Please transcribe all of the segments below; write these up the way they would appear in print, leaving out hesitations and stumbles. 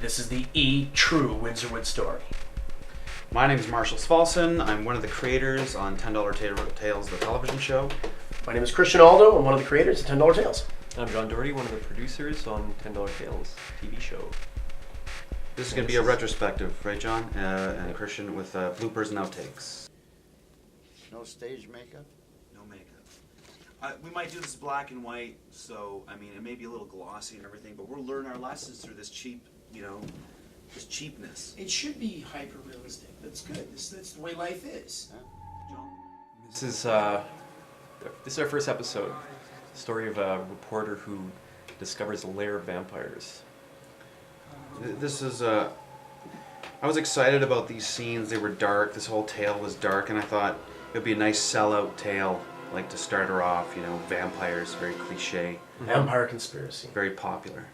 This is the true Windsorwood story. My name is Marshall Sfalcin. I'm one of the creators on $10 Tales, the television show. My name is Krista. I'm one of the creators of $10 Tales. I'm John Doherty, one of the producers on $10 Tales TV show. This is going to be a retrospective, right, John? And Christian with bloopers and outtakes. No stage makeup? No makeup. We might do this black and white, so, I mean, it may be a little glossy and everything, but we'll learn our lessons through this cheap, this cheapness. It should be hyper-realistic. That's good. That's the way life is. John? This is our first episode. Story of a reporter who discovers a lair of vampires. This is I was excited about these scenes. They were dark. This whole tale was dark, and I thought it would be a nice sellout tale, like to start her off. Vampires, very cliche. Vampire conspiracy. Very popular.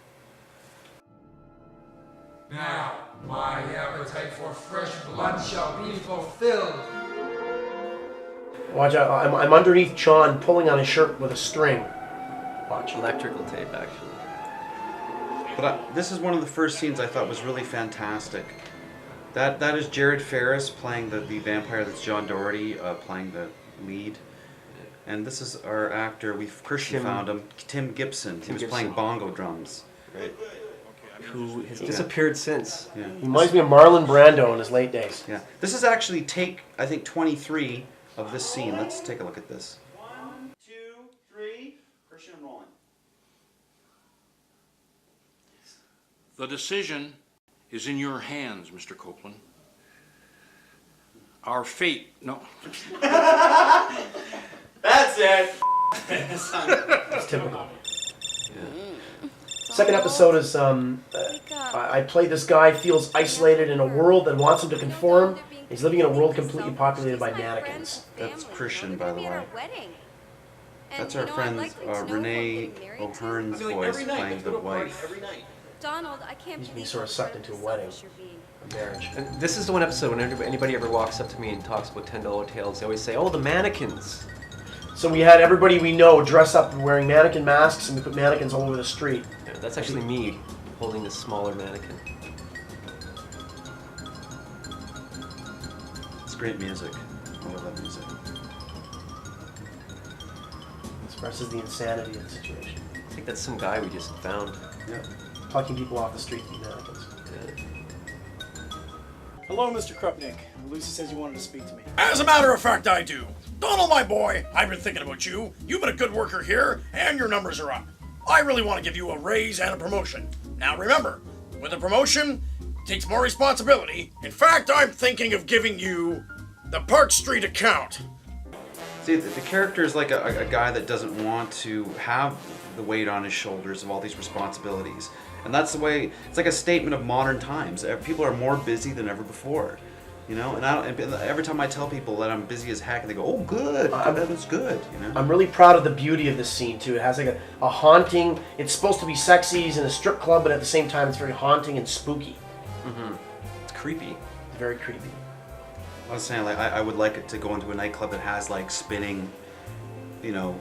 Now, my appetite for fresh blood shall be fulfilled. Watch out! I'm underneath John, pulling on his shirt with a string. Watch. Electrical tape, actually. But this is one of the first scenes I thought was really fantastic. That is Jared Ferris playing the vampire. That's John Doherty playing the lead. And this is our actor. Christian found him. Tim Gibson. He was playing bongo drums. Right. Who has disappeared since. Yeah. He reminds me of Marlon Brando in his late days. Yeah. This is actually take, I think, 23 of this scene. Let's take a look at this. 1, 2, 3. Christian, rolling. The decision is in your hands, Mr. Copeland. Our fate, no. That's it. It's typical. Second episode is I play this guy feels isolated in a world that wants him to conform. He's living in a world completely populated by mannequins. That's Christian, by the way. That's our friend Renee O'Hearn's voice playing the wife. Donald, I can't He's being sort of sucked into a wedding, a marriage. And this is the one episode when anybody ever walks up to me and talks about $10 Tales, they always say, "Oh, the mannequins." So we had everybody we know dress up wearing mannequin masks, and we put mannequins all over the street. Yeah, that's actually me holding this smaller mannequin. It's great music. I love that music. Expresses the insanity of the situation. I think that's some guy we just found. Yeah. Plucking people off the street with mannequins. Yeah. Hello, Mr. Krupnik. Lucy says you wanted to speak to me. As a matter of fact, I do. Donald, my boy, I've been thinking about you. You've been a good worker here, and your numbers are up. I really want to give you a raise and a promotion. Now remember, with a promotion, it takes more responsibility. In fact, I'm thinking of giving you the Park Street account. See, the character is like a guy that doesn't want to have the weight on his shoulders of all these responsibilities. And that's the way, it's like a statement of modern times. People are more busy than ever before. And every time I tell people that I'm busy as heck, and they go, "Oh, good, that was good." I'm really proud of the beauty of this scene too. It has like a haunting. It's supposed to be sexy. He's in a strip club, but at the same time, it's very haunting and spooky. Mm-hmm. It's creepy. It's very creepy. I was saying, like, I would like it to go into a nightclub that has like spinning,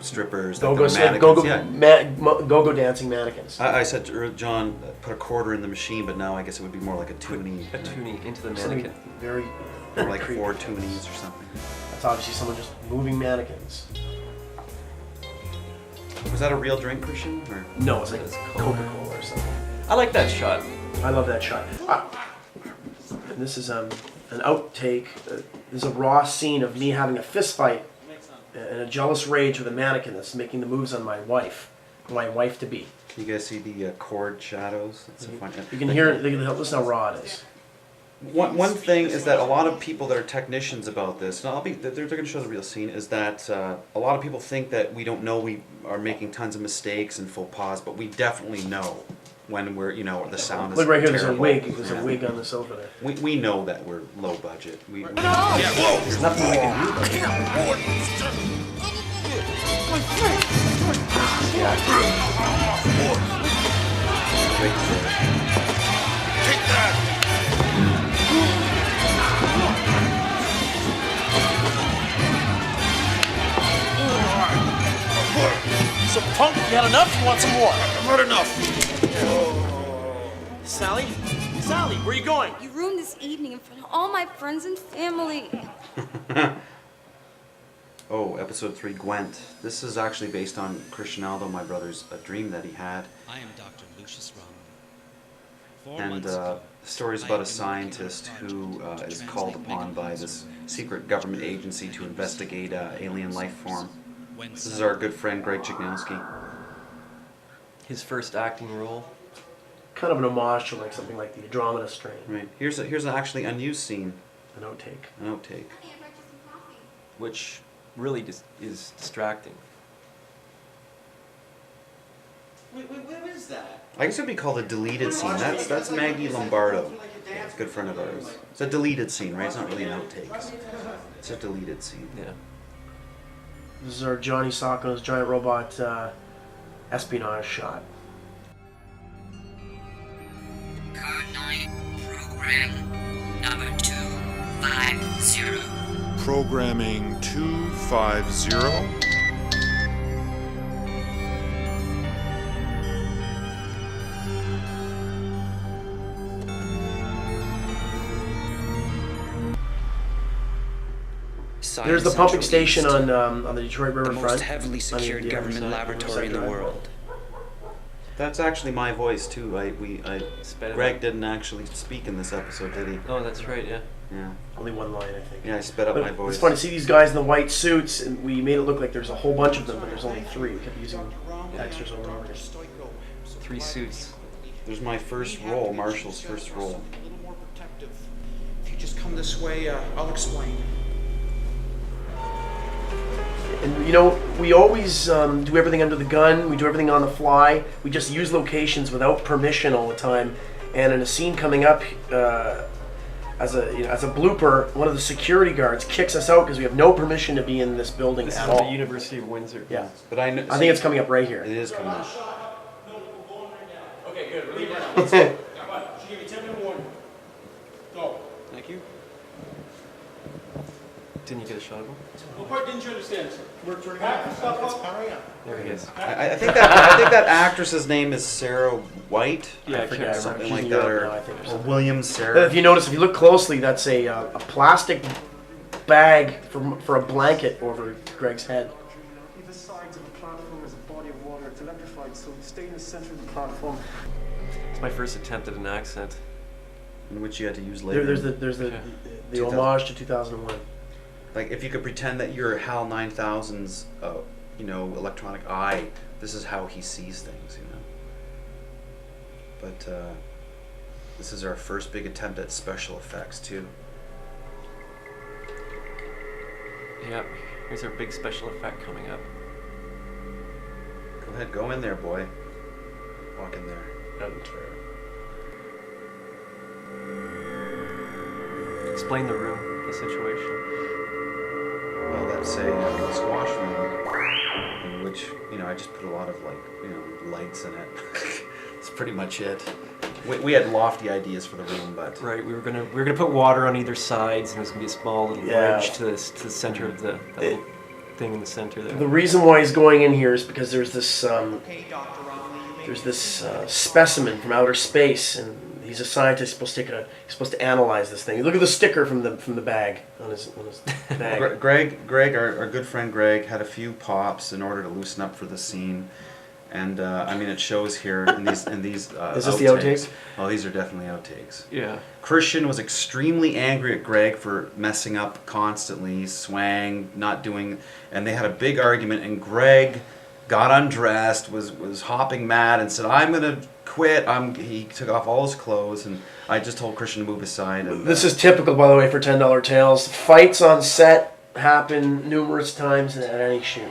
strippers, Go-go dancing mannequins. I said to John, put a quarter in the machine, but now I guess it would be more like a toonie. A toonie into the mannequin. Very. Or like creepy. 4 toonies or something. That's obviously someone just moving mannequins. Was that a real drink, Christian? Or? No, it's like Coca-Cola or something. I like that shot. I love that shot. And this is an outtake. This is a raw scene of me having a fist fight and a jealous rage with a mannequin that's making the moves on my wife to be. Can you guys see the cord shadows? That's so fun. You can hear it. Listen how raw it is. One thing is that a lot of people that are technicians about this, and they're going to show the real scene, is that a lot of people think that we don't know we are making tons of mistakes and faux pas, but we definitely know when we're, the sound is Look right here, terrible. there's a wig on this over there. We know that we're low budget. There's nothing we can do about it. Take that! So, Punk, you had enough? You want some more? I've had enough. Sally? Sally, where are you going? You ruined this evening in front of all my friends and family. Oh, episode 3, Gwent. This is actually based on Cristianaldo, my brother's dream that he had. I am Dr. Lucius Rum. And the story is about a scientist who is called upon by this secret government agency to investigate alien life form. This is our good friend Greg Chignowski. His first acting role. Kind of an homage to like something like the Andromeda Strain. Right. Here's actually unused scene. An outtake. An outtake. Which really is distracting. Wait, what is that? I guess it would be called a deleted scene. That's Maggie Lombardo. Yeah, good friend of ours. It's a deleted scene, right? It's not really an outtake. It's a deleted scene. Yeah. This is our Johnny Sacco's giant robot espionage shot. Code 9, program number 250. Programming 250. There's the pumping station on the Detroit The Riverfront. most heavily secured government laboratory in the world. That's actually my voice too. Greg didn't actually speak in this episode, did he? Oh, that's right. Yeah. Yeah. Only one line, I think. Yeah, I sped up But my voice. it's funny to see these guys in the white suits, and we made it look like there's a whole bunch of them, but there's only 3. We kept using extras over and over again. 3 suits. There's my first role, Marshall's first role. A little more protective. If you just come this way, I'll explain. And you know, we always do everything under the gun. We do everything on the fly. We just use locations without permission all the time. And in a scene coming up, as a blooper, one of the security guards kicks us out because we have no permission to be in this building This at is all. the University of Windsor. Yeah, But I think it's coming up right here. It is coming up. Okay, good. Relieve it now. Let's go. She gave me 10-minute warning. Go. Thank you. Didn't you get a shot of him? What part didn't you understand? We're pack the stuff up. Hurry up. There he is. I think that actress's name is Sarah White. Yeah, I forget. something She's like in that, Europe or, now, I think, or or something. William Sarah. If you notice, if you look closely, that's a plastic bag for a blanket over Greg's head. Either sides of the platform is a body of water. It's electrified, so stay in the center of the platform. It's my first attempt at an accent. In which you had to use later. There's the homage to 2001. Like if you could pretend that you're HAL 9000's, electronic eye, this is how he sees things, But this is our first big attempt at special effects too. Yeah, here's our big special effect coming up. Go ahead, go in there, boy. Walk in there. Explain the room, the situation. Well, that's a squash room in which I just put a lot of lights in it. That's pretty much it. We had lofty ideas for the room, but right, we were gonna put water on either sides, and there's gonna be a small little bridge to the center of the little thing in the center there. The reason why he's going in here is because there's this specimen from outer space, and he's a scientist. He's supposed to analyze this thing. Look at the sticker from the bag on his bag. Greg, our good friend Greg, had a few pops in order to loosen up for the scene, and it shows here in these Is this outtakes. the outtakes? Oh, these are definitely outtakes. Yeah. Christian was extremely angry at Greg for messing up constantly, swang, not doing, and they had a big argument, and Greg got undressed, was hopping mad, and said, "I'm gonna quit." He took off all his clothes, and I just told Christian to move aside. And, This is typical, by the way, for $10 Tales. Fights on set happen numerous times at any shoot.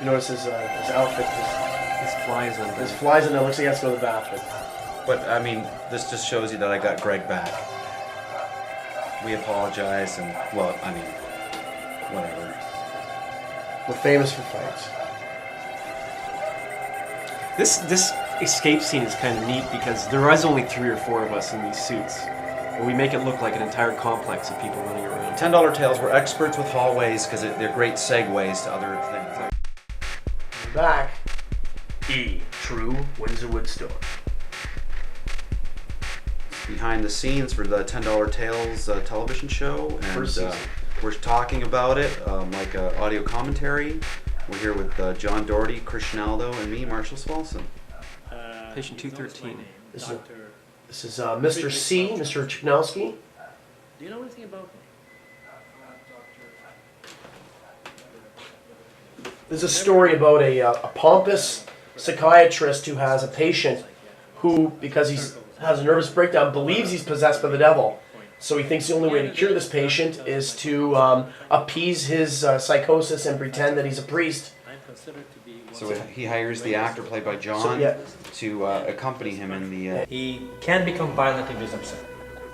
You notice his outfit. His flies on. His flies in there. Looks like he has to go to the bathroom. But this just shows you that I got Greg back. We apologize, and whatever. We're famous for fights. This escape scene is kind of neat because there is only 3 or 4 of us in these suits, and we make it look like an entire complex of people running around. $10 Tales, we're experts with hallways because they're great segues to other things. Back. True Windsor Wood Store. behind the scenes for the $10 Tales television show, First and season. we're talking about it like audio commentary. We're here with John Doherty, Christianaldo, and me, Marshall Sfalcin. Patient 213. This is Mr. C, Mr. Chiknowski. Do you know anything about me? This is a story about a pompous psychiatrist who has a patient who, because he has a nervous breakdown, believes he's possessed by the devil. So he thinks the only way to cure this patient is to appease his psychosis and pretend that he's a priest. So he hires the actor played by John to accompany him in the... He can become violent if he's upset.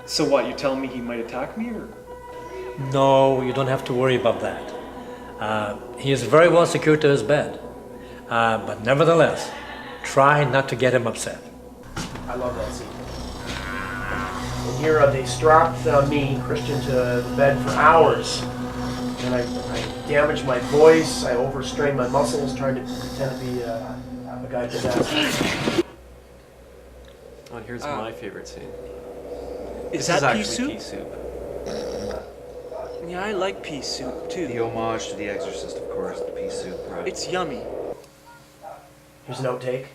So what, you telling me he might attack me, or? No, you don't have to worry about that. He is very well secured to his bed. But nevertheless, try not to get him upset. I love that scene. And here they strapped me, Christian, to the bed for hours. And I damaged my voice, I overstrained my muscles trying to pretend to be a guy possessed. Oh, and here's my favorite scene. Is This that is pea actually soup? pea soup. Yeah, I like pea soup too. The homage to The Exorcist, of course, the pea soup, right? It's yummy. Here's an outtake.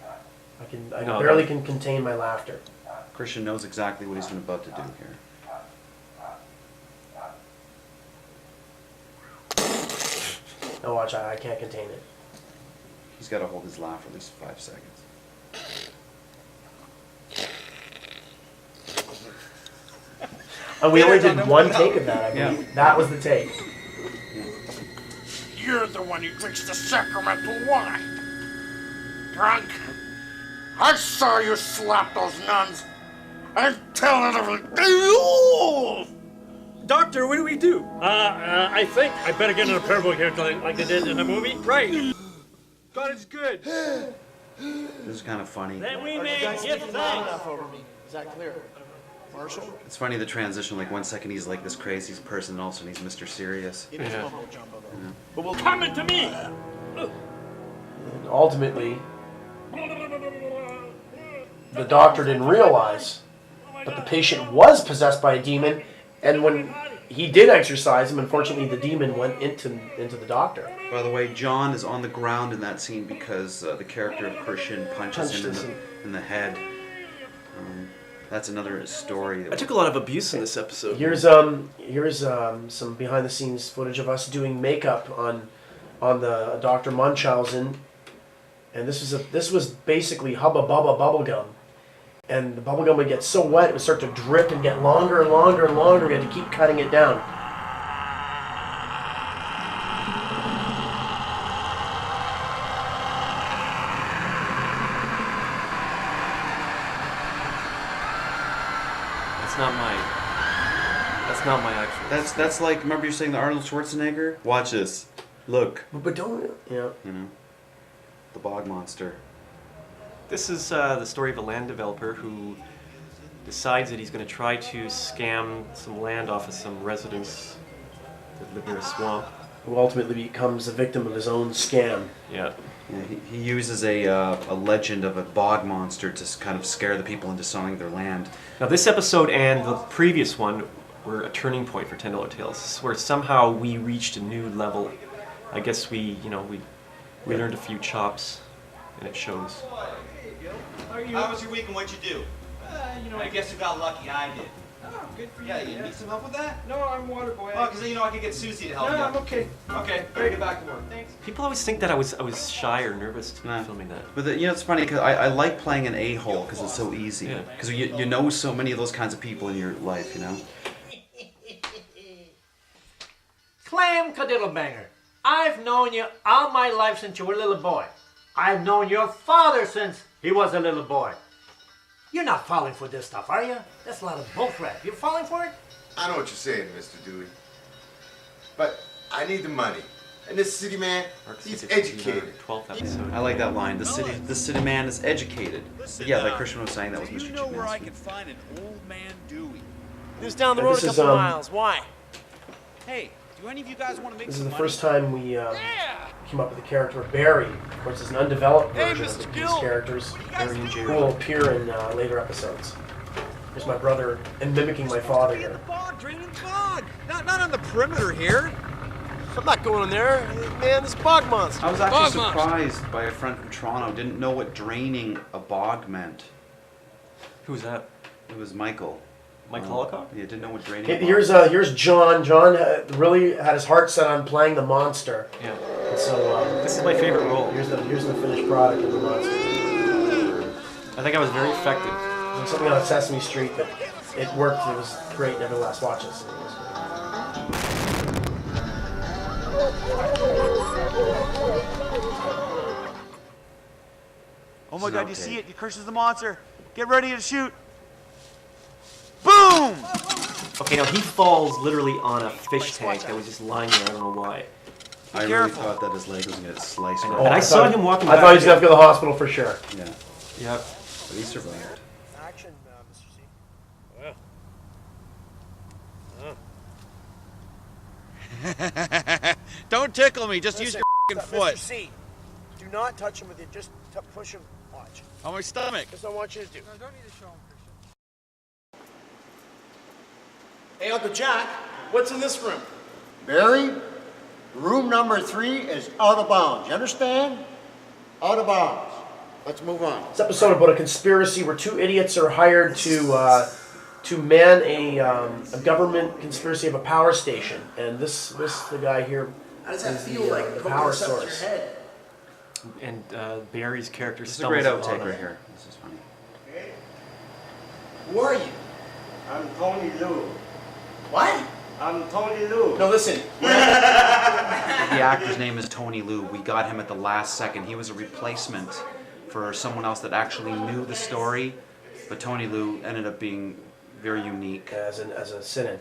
I No, barely can contain my laughter. Christian knows exactly what he's about to do here. Now watch, I can't contain it. He's got to hold his laugh for at least 5 seconds. And we only did one take of that, I believe. Yeah. That was the take. You're the one who drinks the sacramental wine. Drunk. I saw you slap those nuns. I'm telling everyone. Doctor, what do we do? I think I better get in a prayer book here like they did in the movie. Right. God is good. This is kind of funny. That we may give thanks. Over me. Is that clear? Marshall? It's funny the transition, like 1 second he's like this crazy person, and all of a sudden he's Mr. Serious. Yeah. But we'll come into me. And ultimately, the doctor didn't realize that the patient was possessed by a demon, and when he did exorcise him, unfortunately the demon went into the doctor. By the way, John is on the ground in that scene because the character of Christian punches him in the head. That's another story. I took a lot of abuse in this episode. Here's some behind the scenes footage of us doing makeup on the Dr. Munchausen, and this was basically Hubba Bubba bubblegum, and the bubblegum would get so wet it would start to drip and get longer and longer and longer. We had to keep cutting it down. That's not my actual. That's like, remember you're saying the Arnold Schwarzenegger? Watch this. Look. But don't, You know, the Bog Monster. This is the story of a land developer who decides that he's going to try to scam some land off of some residents that live near a swamp. Who ultimately becomes a victim of his own scam. Yeah. Yeah, he uses a legend of a bog monster to kind of scare the people into selling their land. Now this episode and the previous one were a turning point for $10 Tales, where somehow we reached a new level. I guess we learned a few chops, and it shows. How was your week and what'd you do? I guess you got lucky. I did. Oh, good for you. Yeah, you need some help with that? No, I'm water boy. Oh, because I could get Susie to help you. No, I'm okay. Okay, better get back to work. Thanks. People always think that I was shy or nervous filming that. But it's funny because I like playing an a-hole because it's so easy. Because you know so many of those kinds of people in your life, you know. Clam Cadiddlebanger, I've known you all my life since you were a little boy. I've known your father since he was a little boy. You're not falling for this stuff, are you? That's a lot of bullcrap. You're falling for it? I know what you're saying, Mr. Dewey. But I need the money. And this city man, he's educated. 12th episode. I like that line. The city man is educated. Yeah, like Christian was saying, that was Mr. You know where I can find an old man Dewey? This down the road a couple miles. Why? Hey, do any of you guys want to make This is some the money? first time we came up with the character of Barry. Of course, it's an undeveloped version of these characters who will appear in later episodes. Here's my brother and mimicking my father here. Draining the bog! Not on the perimeter here! I'm not going in there. Man, this Bog Monster. I was actually surprised by a friend from Toronto. Didn't know what draining a bog meant. Who's that? It was Michael. Mike Holocaust? Yeah, didn't know what draining. Okay, here's John. John really had his heart set on playing the monster. Yeah. And so this is my favorite role. Here's the finished product of the monster. I think I was very effective. There was something on Sesame Street that it worked. It was great. Nevertheless, watch this. Oh my God! You see it? He curses the monster. Get ready to shoot. Boom! Okay, now he falls literally on a fish tank that was just lying there. I don't know why. I really thought that his leg was going to get sliced. And I saw him walking I back. thought he was going to go to the hospital for sure. Yeah. Yep. But he survived. Action, Mr. C. Don't tickle me, just use your f***ing foot. Mr. C, do not touch him with it. Just push him. Watch. On my stomach. That's what I want you to do. No, don't need to show him, Christian. Hey, Uncle Jack, what's in this room? Barry, room number 3 is out of bounds. You understand? Out of bounds. Let's move on. This episode about a conspiracy where two idiots are hired to man a government conspiracy of a power station, and this the guy here. How does that is feel like the power source? Your head? And Barry's character This is a great stumbles outtake upon right it. here. This is funny. Who are you? I'm Tony Lou. What? I'm Tony Lou. No, listen. The actor's name is Tony Lou. We got him at the last second. He was a replacement for someone else that actually knew the story, but Tony Lou ended up being very unique as a sit-in.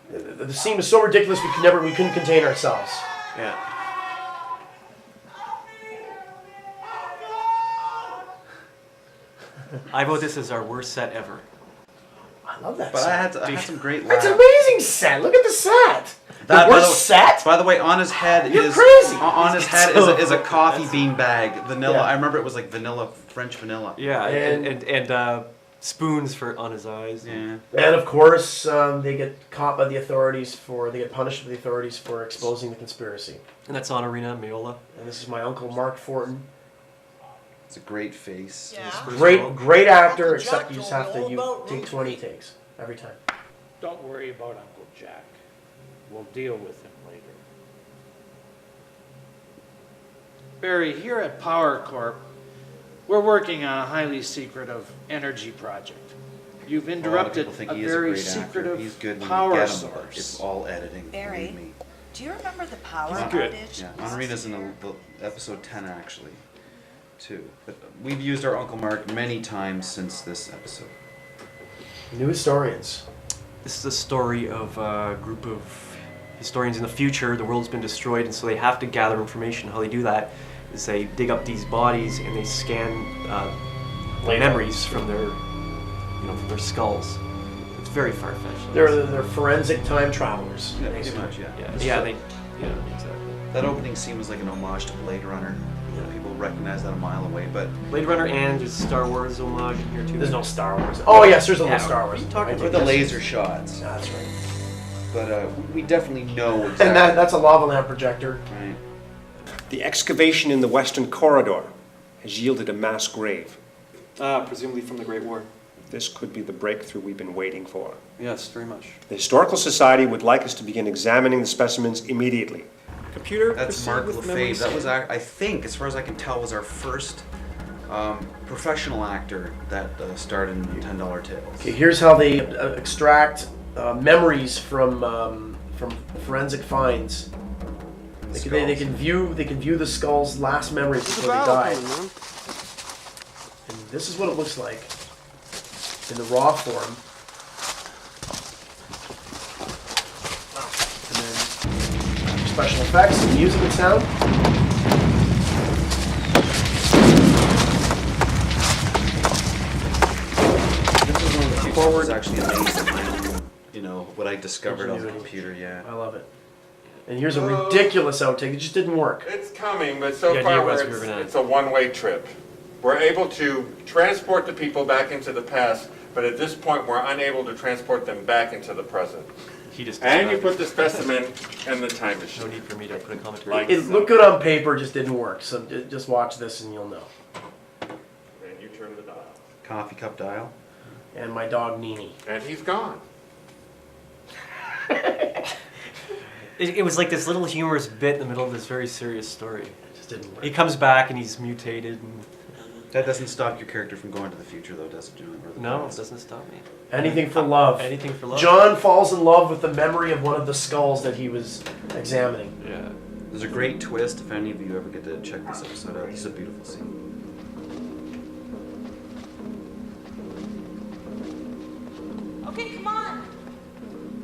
The scene was so ridiculous we couldn't contain ourselves. Yeah. I vote this as our worst set ever. I love that But set. I had some great It's laughs. an amazing set. Look at the set. The worst set? By the way, on his head You're is crazy. on his head So- is a coffee bean bag, vanilla. Yeah. I remember it was like vanilla, French vanilla. Yeah, and spoons on his eyes. Yeah. And of course, they get caught by the authorities they get punished by the authorities for exposing the conspiracy. And that's Honorina Meola. And this is my uncle Mark Fortin. It's a great face. Great actor, except you just have to take 20 takes every time. Don't worry about Uncle Jack. We'll deal with him later. Barry, here at Power Corp, we're working on a highly secretive energy project. You've A lot of interrupted people think a he is a very great actor. secretive He's good when power you get him. source. It's all editing. Barry, believe me. do you remember the power He's good. outage? Yeah, Honorina's in the episode 10 actually, too. But we've used our Uncle Mark many times since this episode. New historians. This is a story of a group of historians in the future. The world's been destroyed, and so they have to gather information. How they do that is they dig up these bodies and they scan memories from their skulls. It's very far-fetched. They're forensic time travelers. Yeah, pretty much, yeah. Exactly. That opening scene was like an homage to Blade Runner. People recognize that a mile away, but Blade Runner and there's Star Wars homage in here too. There's no Star Wars. Oh yes, there's a little Star Wars. with the laser shots. That's right. But we definitely know exactly. And that's a lava lamp projector. Right. The excavation in the western corridor has yielded a mass grave. Presumably from the Great War. This could be the breakthrough we've been waiting for. Yes, very much. The Historical Society would like us to begin examining the specimens immediately. Computer. That's Mark Lefebvre. That was, I think, as far as I can tell, was our first professional actor that starred in $10 Tales. Okay, here's how they extract memories from forensic finds. They can view the skull's last memories before they died. And this is what it looks like in the raw form. And then special effects, and music and sound. This is one of the forwards actually amazing. What I discovered on the computer. Yeah. I love it. And here's a ridiculous outtake. It just didn't work. It's coming, but so The far idea was it's a one-way trip. We're able to transport the people back into the past but at this point we're unable to transport them back into the present. He just And you put the specimen in the time machine. No need for me to put a comment. It looked good on paper, just didn't work. So just watch this and you'll know. And you turn the dial. Coffee cup dial. And my dog Nini. And he's gone. It was like this little humorous bit in the middle of this very serious story. It just didn't work. He comes back and he's mutated. And That doesn't stop your character from going to the future, though, does it, John? Or the no, past? it doesn't stop me. Anything for love. Anything for love. John falls in love with the memory of one of the skulls that he was examining. Yeah. There's a great twist if any of you ever get to check this episode out. This is a beautiful scene. Okay, come on.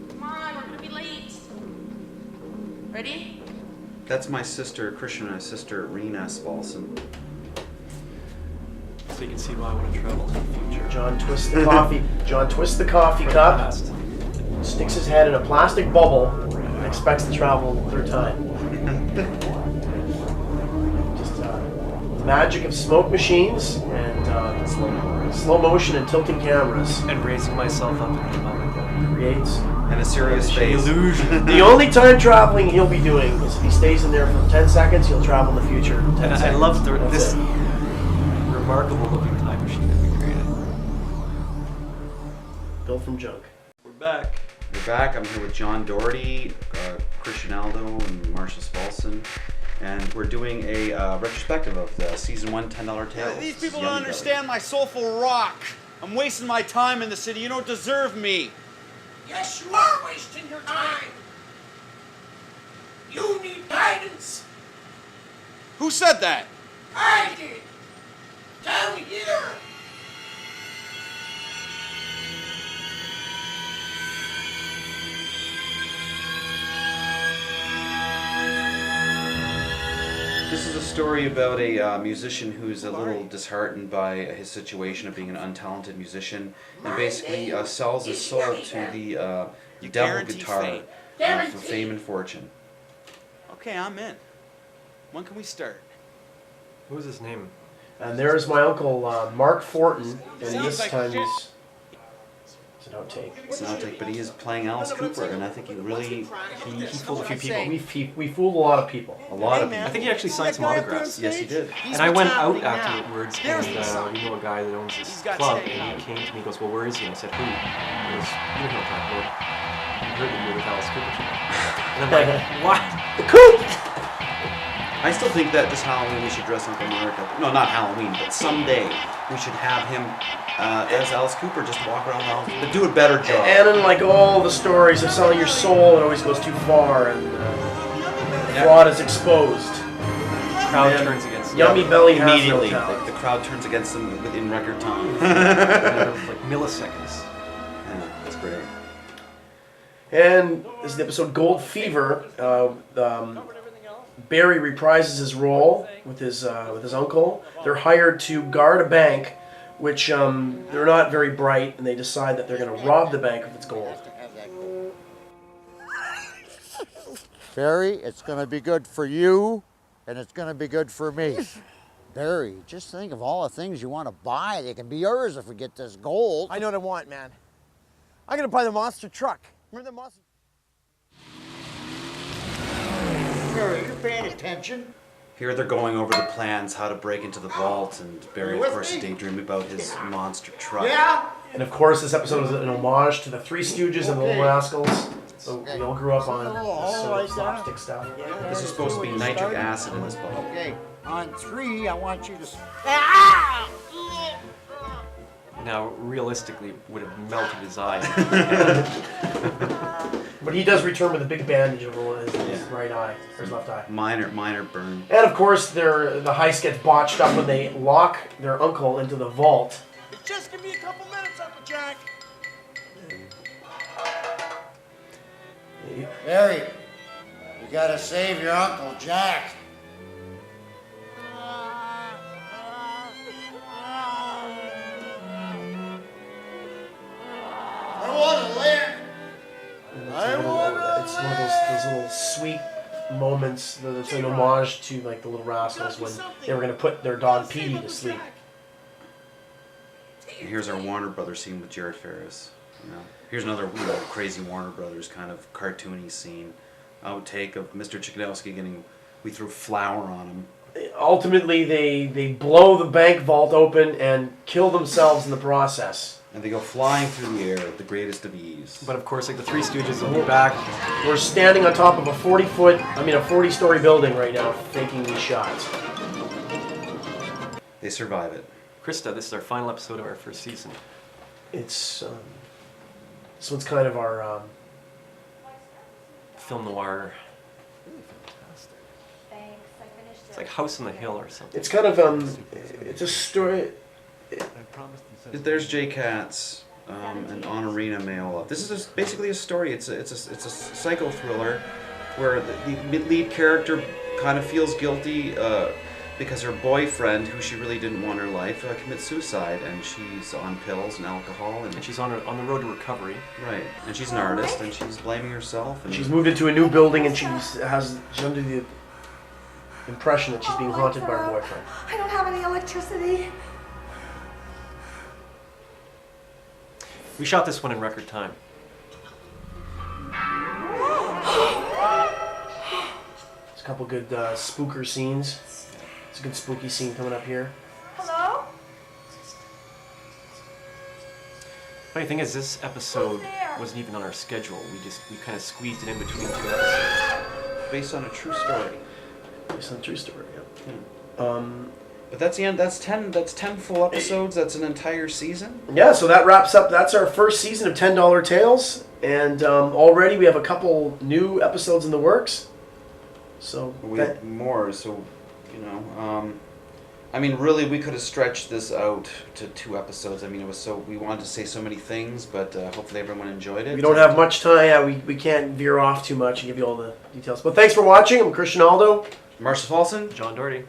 Come on, we're gonna be late. Ready? That's my sister, Krishna's sister, Rena Sfalcin. So you can see why I want to travel to the future. John twists the coffee. John twists the coffee cup, sticks his head in a plastic bubble, and expects to travel through time. Just the magic of smoke machines and slow motion and tilting cameras. And raising myself up in the moment. Creates and a serious face. Illusion. The only time traveling he'll be doing is if he stays in there for 10 seconds, he'll travel in the future. 10 And I seconds. love That's this it. remarkable looking time machine that we created. Built from junk. We're back. We're back. I'm here with John Doherty, Christian Aldo, and Marshall Sfalcin. And we're doing a retrospective of the Season 1 $10 Tales. These people don't understand my soulful rock. I'm wasting my time in the city. You don't deserve me. Yes, you are wasting your time. You need guidance. Who said that? I did. Down here. This is a story about a musician who's a little disheartened by his situation of being an untalented musician, and basically sells his soul to the devil guitar for fame and fortune. Okay, I'm in. When can we start? What was his name? And there's my uncle Mark Fortin, and Sounds this like time shit. it's an outtake. It's an outtake, but he is playing Alice Cooper, and I think he really he fooled a few people. We fooled a lot of people. A lot of people. I think he actually signed some autographs. Yes, he did. And I went out afterwards, and we know a guy that owns this club, and he came to me and goes, well, where is he? And I said, who? He goes, you know who I'm talking about. I heard that you were with Alice Cooper tonight. And I'm like, what? The Coop! I still think that this Halloween we should dress Uncle Mark up. No, not Halloween, but someday we should have him as Alice Cooper, just walk around Alice, but do a better job. And in like all the stories of selling your soul, it always goes too far, and fraud is exposed. Crowd turns against him. Yummy Belly has no Immediately, talent. the crowd turns against him within record time. Like milliseconds. Yeah, that's great. And this is the episode Gold Fever. Barry reprises his role with his uncle. They're hired to guard a bank, which they're not very bright, and they decide that they're going to rob the bank of its gold. Barry, it's going to be good for you, and it's going to be good for me. Barry, just think of all the things you want to buy. They can be yours if we get this gold. I know what I want, man. I'm gonna buy the monster truck. Remember the monster? Barry, you paying attention? Here they're going over the plans, how to break into the vault, and Barry, of with course, me? is daydreaming about his monster truck. Yeah? And of course, this episode is an homage to the Three Stooges and the Little Rascals. So we all grew up on this sort of slapstick stuff. This is supposed to be nitric acid in this bottle. Okay, on 3, I want you to... Now, realistically, would have melted his eye. But he does return with a big bandage over his right eye, or his left eye. Minor burn. And of course, the heist gets botched up when they lock their uncle into the vault. Just give me a couple minutes, Uncle Jack. Barry, you gotta save your Uncle Jack. I want to live. It's one of those little sweet moments that's an homage to like the Little Rascals when they were going to put their dog Petey to sleep. And here's our Warner Brothers scene with Jared Ferris. You know, here's another crazy Warner Brothers kind of cartoony scene. Outtake of Mr. Chikadowski getting, we threw flour on him. Ultimately, they blow the bank vault open and kill themselves in the process. And they go flying through the air with the greatest of ease. But of course, like the Three Stooges will be back. We're standing on top of a 40-story building right now, faking these shots. They survive it. Krista, this is our final episode of our first season. It's this one's kind of our film noir. It's like House on the Hill or something. It's kind of it's a story. There's Jay Katz and Honorina Mayola. This is basically a story. It's a psycho thriller where the lead character kind of feels guilty because her boyfriend, who she really didn't want in her life, commits suicide, and she's on pills and alcohol, and she's on the road to recovery. Right, and she's an artist, and she's blaming herself. And she's moved into a new building, and she's under the impression that she's being haunted by her boyfriend. I don't have any electricity. We shot this one in record time. There's a couple good spooker scenes. It's a good spooky scene coming up here. Hello? Funny thing is, this episode wasn't even on our schedule. We kind of squeezed it in between two episodes. Based on a true story. Based on a true story, yeah. But that's the end. That's 10 full episodes. That's an entire season. Yeah, so that wraps up. That's our first season of $10 Tales, and already we have a couple new episodes in the works. So we have more. So, you know, I mean, really, we could have stretched this out to 2 episodes. I mean, it was so we wanted to say so many things, but hopefully everyone enjoyed it. We don't have much time. Yeah, we can't veer off too much and give you all the details. But thanks for watching. I'm Christian Aldo. Marshall Sfalcin. John Doherty.